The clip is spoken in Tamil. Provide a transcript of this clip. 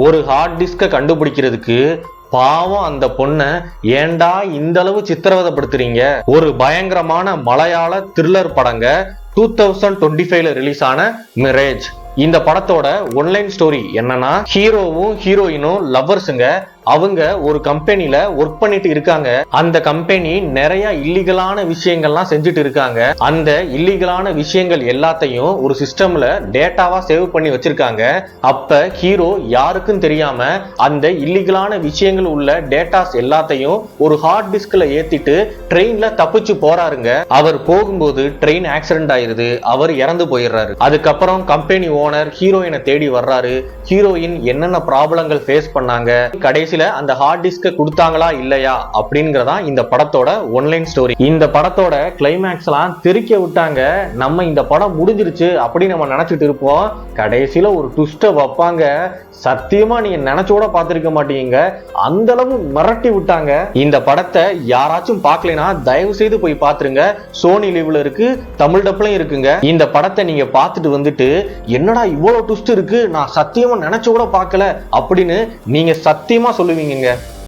ஒரு ஹார்ட் டிஸ்கை கண்டுபிடிக்கிறதுக்கு பாவம் அந்த பொண்ணை ஏண்டா இந்த அளவு சித்திரவதைப்படுத்துறீங்க. ஒரு பயங்கரமான மலையாள த்ரில்லர் படங்க 2025ல ரிலீஸ் ஆன மிரேஜ். இந்த படத்தோட ஒன்லைன் ஸ்டோரி என்னன்னா, ஹீரோவும் ஹீரோயினும் லவ்வர்ஸுங்க. அவங்க ஒரு கம்பெனில ஒர்க் பண்ணிட்டு இருக்காங்க. அந்த கம்பெனி நிறைய இல்லீகலான விஷயங்கள்லாம் செஞ்சுட்டு இருக்காங்க. அந்த இல்லீகலான விஷயங்கள் எல்லாத்தையும் ஒரு சிஸ்டம்ல டேட்டாவா சேவ் பண்ணி வச்சிருக்காங்க. அப்ப ஹீரோ யாருக்கும் தெரியாம அந்த இல்லீகலான விஷயங்கள் உள்ள டேட்டாஸ் எல்லாத்தையும் ஒரு ஹார்ட் டிஸ்க்ல ஏத்திட்டு ட்ரெயின்ல தப்பிச்சு போறாருங்க. அவர் போகும்போது ட்ரெயின் ஆக்சிடென்ட் ஆயிருது. அவர் இறந்து போயிடுறாரு. அதுக்கப்புறம் கம்பெனி ஓனர் ஹீரோயினை தேடி வர்றாரு. ஹீரோயின் என்னென்ன ப்ராப்ளங்கள் ஃபேஸ் பண்ணாங்க, கடைசியில அந்த ஹார்ட் டிஸ்க கொடுத்தாங்களா இல்லையா அப்படிங்கறதா இந்த படத்தோட ஒன்லைன் ஸ்டோரி. இந்த படத்தோட கிளைமேக்ஸ் எல்லாம் தெரிக்க விட்டாங்க. நம்ம இந்த படம் முடிஞ்சிருச்சு அப்படின்னு நம்ம நினைச்சிட்டு இருப்போம். கடைசியில ஒரு ட்விஸ்ட வைப்பாங்க. சத்தியமா நீங்க நினைச்சோட பார்த்திருக்க மாட்டீங்க. அந்த அளவு மிரட்டி விட்டாங்க. இந்த படத்தை யாராச்சும் பார்க்கலைன்னா தயவு செய்து போய் பாத்துருங்க. சோனி லிவ்ல இருக்கு, தமிழ் டப்லயும் இருக்குங்க. இந்த படத்தை நீங்க பார்த்துட்டு வந்துட்டு என்னடா இவ்வளவு ட்விஸ்ட் இருக்கு, நான் சத்தியமா நினைச்ச கூட பார்க்கல அப்படின்னு நீங்க சத்தியமா சொல்லுவீங்க.